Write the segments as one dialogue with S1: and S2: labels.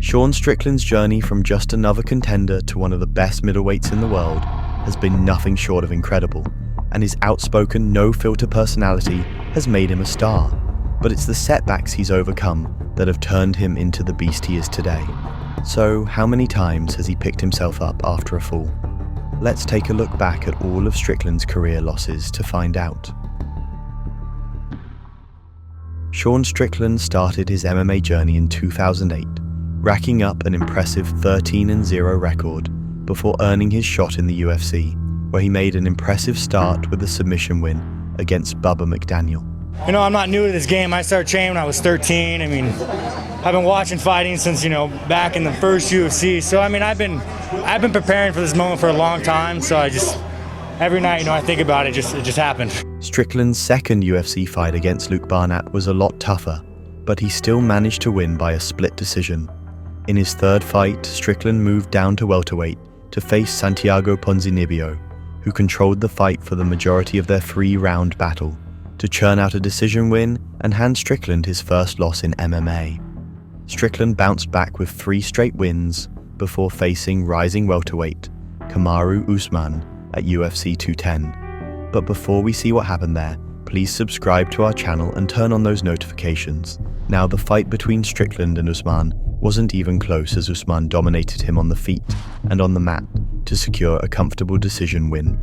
S1: Sean Strickland's journey from just another contender to one of the best middleweights in the world has been nothing short of incredible, and his outspoken, no-filter personality has made him a star. But it's the setbacks he's overcome that have turned him into the beast he is today. So, how many times has he picked himself up after a fall? Let's take a look back at all of Strickland's career losses to find out. Sean Strickland started his MMA journey in 2008, racking up an impressive 13-0 record before earning his shot in the UFC, where he made an impressive start with a submission win against Bubba McDaniel.
S2: You know, I'm not new to this game. I started training when I was 13. I mean, I've been watching fighting since, back in the first UFC. So, I mean, I've been preparing for this moment for a long time. So every night, I think about it, it just happened.
S1: Strickland's second UFC fight against Luke Barnett was a lot tougher, but he still managed to win by a split decision. In his third fight, Strickland moved down to welterweight to face Santiago Ponzinibbio, who controlled the fight for the majority of their 3-round battle, to churn out a decision win and hand Strickland his first loss in MMA. Strickland bounced back with 3 straight wins before facing rising welterweight Kamaru Usman at UFC 210. But before we see what happened there, please subscribe to our channel and turn on those notifications. Now, the fight between Strickland and Usman wasn't even close, as Usman dominated him on the feet and on the mat to secure a comfortable decision win.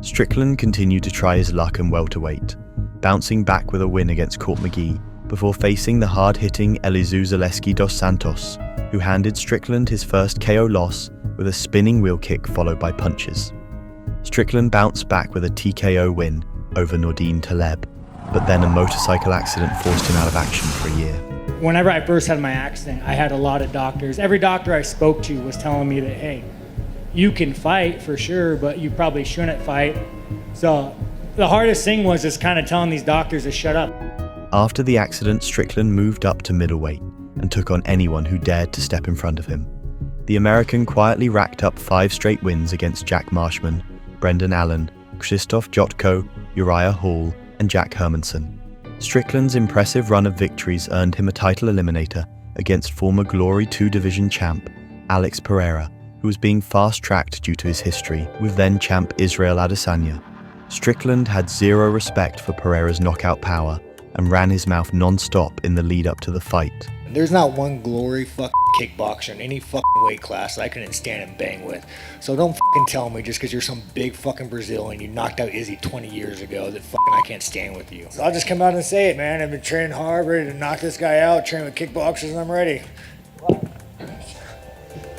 S1: Strickland continued to try his luck in welterweight, bouncing back with a win against Court McGee before facing the hard-hitting Elizu Zaleski dos Santos, who handed Strickland his first KO loss with a spinning wheel kick followed by punches. Strickland bounced back with a TKO win over Nordine Taleb, but then a motorcycle accident forced him out of action for a year.
S2: Whenever I first had my accident, I had a lot of doctors. Every doctor I spoke to was telling me that, hey, you can fight for sure, but you probably shouldn't fight. So the hardest thing was just kind of telling these doctors to shut up.
S1: After the accident, Strickland moved up to middleweight and took on anyone who dared to step in front of him. The American quietly racked up 5 straight wins against Jack Marshman, Brendan Allen, Krzysztof Jotko, Uriah Hall, and Jack Hermanson. Strickland's impressive run of victories earned him a title eliminator against former Glory 2 Division champ Alex Pereira, who was being fast-tracked due to his history with then-champ Israel Adesanya. Strickland had zero respect for Pereira's knockout power and ran his mouth non-stop in the lead-up to the fight.
S3: There's not one Glory kickboxer in any weight class that I couldn't stand and bang with. So don't tell me just because you're some big Brazilian, you knocked out Izzy 20 years ago, that I can't stand with you. So I'll just come out and say it, man. I've been training hard, ready to knock this guy out, training with kickboxers, and I'm ready.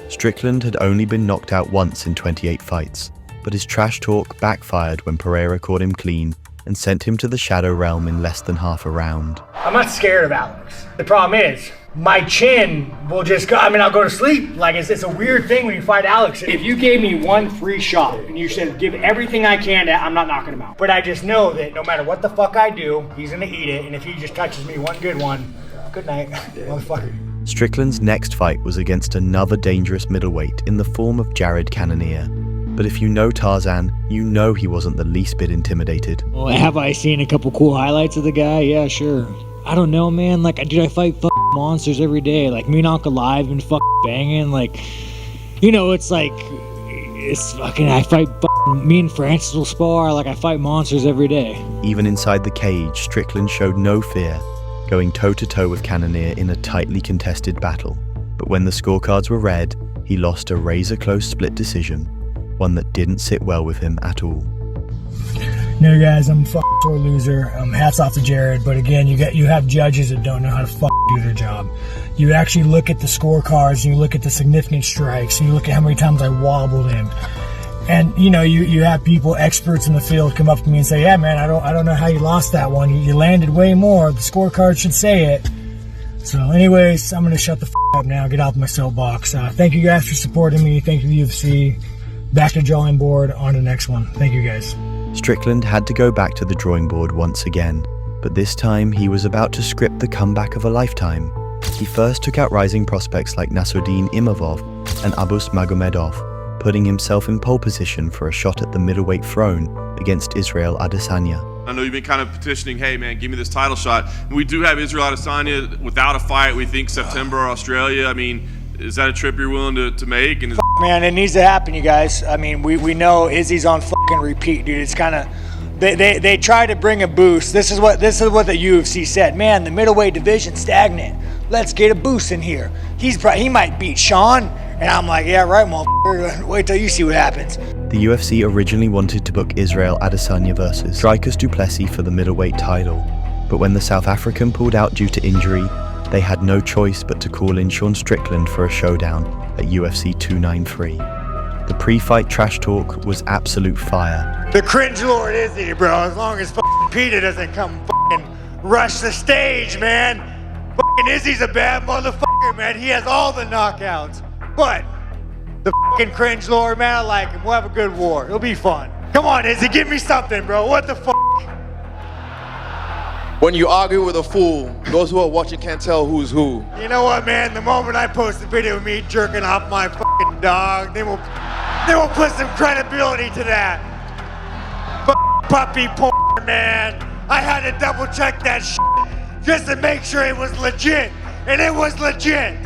S1: Strickland had only been knocked out once in 28 fights, but his trash talk backfired when Pereira caught him clean and sent him to the shadow realm in less than half a round.
S2: I'm not scared of Alex. The problem is, my chin will just go, I'll go to sleep. It's a weird thing when you fight Alex. If you gave me one free shot and you said, give everything I can, I'm not knocking him out. But I just know that no matter what the fuck I do, he's gonna eat it, and if he just touches me one good one, good night, motherfucker.
S1: Strickland's next fight was against another dangerous middleweight in the form of Jared Cannonier. But if you know Tarzan, you know he wasn't the least bit intimidated.
S4: Well, have I seen a couple cool highlights of the guy? Yeah, sure. I don't know, man. Dude, I fight monsters every day. Me and Uncle Live been banging. I fight me and Francis will spar. I fight monsters every day.
S1: Even inside the cage, Strickland showed no fear, going toe-to-toe with Cannonier in a tightly contested battle. But when the scorecards were read, he lost a razor-close split decision, one that didn't sit well with him at all.
S5: No, guys, I'm a sore loser. Hats off to Jared, but again, you have judges that don't know how to do their job. You actually look at the scorecards, and you look at the significant strikes, and you look at how many times I wobbled him. And you have people, experts in the field, come up to me and say, "Yeah, man, I don't know how you lost that one. You landed way more. The scorecard should say it." So, anyways, I'm gonna shut the up now. Get out of my soapbox. Thank you guys for supporting me. Thank you, UFC. Back to drawing board. On to the next one. Thank you, guys.
S1: Strickland had to go back to the drawing board once again, but this time he was about to script the comeback of a lifetime. He first took out rising prospects like Nassourdine Imavov and Abus Magomedov, putting himself in pole position for a shot at the middleweight throne against Israel Adesanya.
S6: I know you've been kind of petitioning, hey man, give me this title shot. And we do have Israel Adesanya without a fight. We think September, Australia. Is that a trip you're willing to make? And
S3: Man, it needs to happen, you guys. I mean, we know Izzy's on fucking repeat, dude. It's kind of they try to bring a boost. This is what the UFC said. Man, the middleweight division stagnant. Let's get a boost in here. He might beat Sean, and I'm like, yeah, right, motherfucker. Wait till you see what happens.
S1: The UFC originally wanted to book Israel Adesanya versus Dricus du Plessis for the middleweight title, but when the South African pulled out due to injury, they had no choice but to call in Sean Strickland for a showdown at UFC 293. The pre-fight trash talk was absolute fire.
S3: The cringe lord Izzy, bro. As long as fucking Peter doesn't come fucking rush the stage, man. Fucking Izzy's a bad motherfucker, man. He has all the knockouts. But the fucking cringe lord, man, I like him. We'll have a good war. It'll be fun. Come on, Izzy, give me something, bro. What the fuck?
S7: When you argue with a fool, those who are watching can't tell who's who.
S3: You know what, man? The moment I post a video of me jerking off my fucking dog, they will put some credibility to that. Puppy porn, man. I had to double check that shit just to make sure it was legit, and it was legit.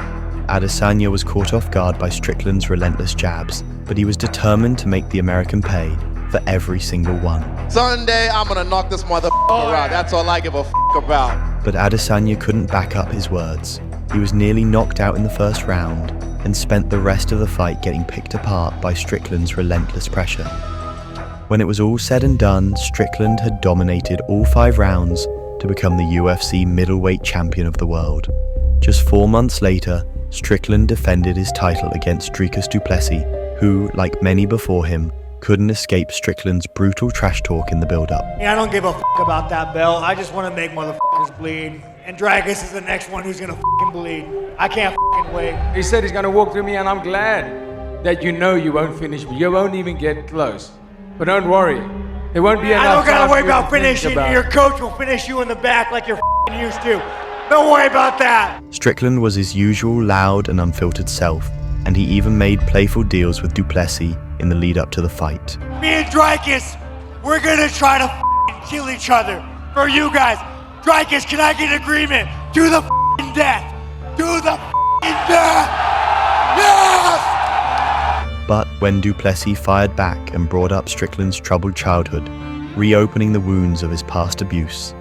S1: Adesanya was caught off guard by Strickland's relentless jabs, but he was determined to make the American pay for every single one.
S7: Sunday, I'm gonna knock this motherfucker out. That's all I give a fuck about.
S1: But Adesanya couldn't back up his words. He was nearly knocked out in the first round and spent the rest of the fight getting picked apart by Strickland's relentless pressure. When it was all said and done, Strickland had dominated all 5 rounds to become the UFC middleweight champion of the world. Just 4 months later, Strickland defended his title against Dricus du Plessis, who, like many before him, couldn't escape Strickland's brutal trash talk in the build-up.
S3: Yeah, I don't give a fuck about that belt. I just want to make motherfuckers bleed. And Dricus is the next one who's gonna fucking bleed. I can't fucking wait.
S8: He said he's gonna walk through me, and I'm glad that you know you won't finish me. You won't even get close. But don't worry, there won't be enough.
S3: I don't gotta
S8: time
S3: worry
S8: for you
S3: about
S8: to think
S3: finishing.
S8: about.
S3: Your coach will finish you in the back like you're fucking used to. Don't worry about that.
S1: Strickland was his usual loud and unfiltered self, and he even made playful deals with du Plessis in the lead up to the fight.
S3: Me and Dricus, we're gonna try to fucking kill each other for you guys. Dricus, can I get an agreement? To the fucking death. To the fucking death. Yes!
S1: But when du Plessis fired back and brought up Strickland's troubled childhood, reopening the wounds of his past abuse,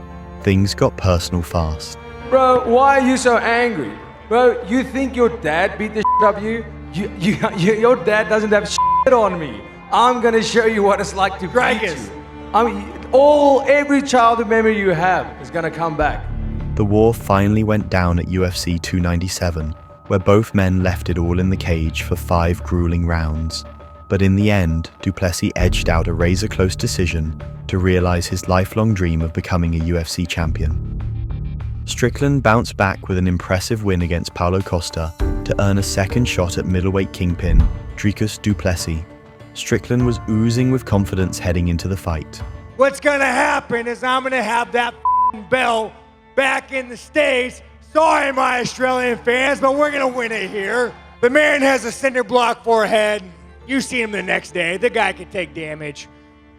S1: things got personal fast.
S8: Bro, why are you so angry? Bro, you think your dad beat the shit out of you? Your dad doesn't have shit on me. I'm gonna show you what it's like to beat
S3: Dricus.
S8: you. I mean, every childhood memory you have is gonna come back.
S1: The war finally went down at UFC 297, where both men left it all in the cage for 5 grueling rounds. But in the end, du Plessis edged out a razor-close decision to realize his lifelong dream of becoming a UFC champion. Strickland bounced back with an impressive win against Paulo Costa to earn a second shot at middleweight kingpin Dricus du Plessis. Strickland was oozing with confidence heading into the fight.
S3: What's gonna happen is I'm gonna have that fucking belt back in the States. Sorry, my Australian fans, but we're gonna win it here. The man has a cinder block forehead. You see him the next day. The guy can take damage.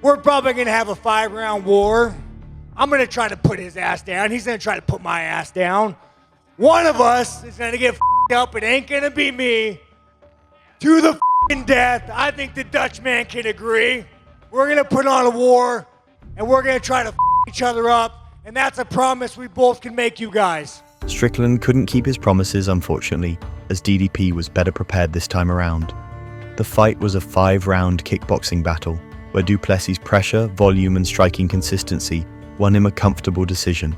S3: We're probably gonna have a 5-round war. I'm gonna try to put his ass down. He's gonna try to put my ass down. One of us is gonna get f***ed up. It ain't gonna be me. To the f***ing death. I think the Dutch man can agree. We're gonna put on a war, and we're gonna try to f*** each other up, and that's a promise we both can make you guys.
S1: Strickland couldn't keep his promises, unfortunately, as DDP was better prepared this time around. The fight was a 5-round kickboxing battle, where du Plessis' pressure, volume, and striking consistency won him a comfortable decision.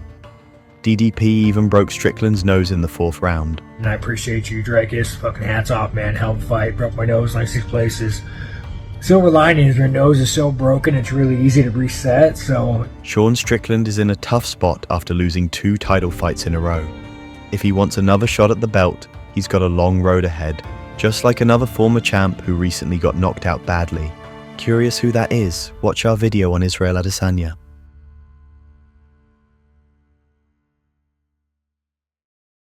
S1: DDP even broke Strickland's nose in the 4th round.
S5: And I appreciate you, Dricus. Fucking hats off, man. Hell of a fight. Broke my nose like 6 places. Silver lining is your nose is so broken it's really easy to reset, so...
S1: Sean Strickland is in a tough spot after losing 2 title fights in a row. If he wants another shot at the belt, he's got a long road ahead, just like another former champ who recently got knocked out badly. Curious who that is? Watch our video on Israel Adesanya.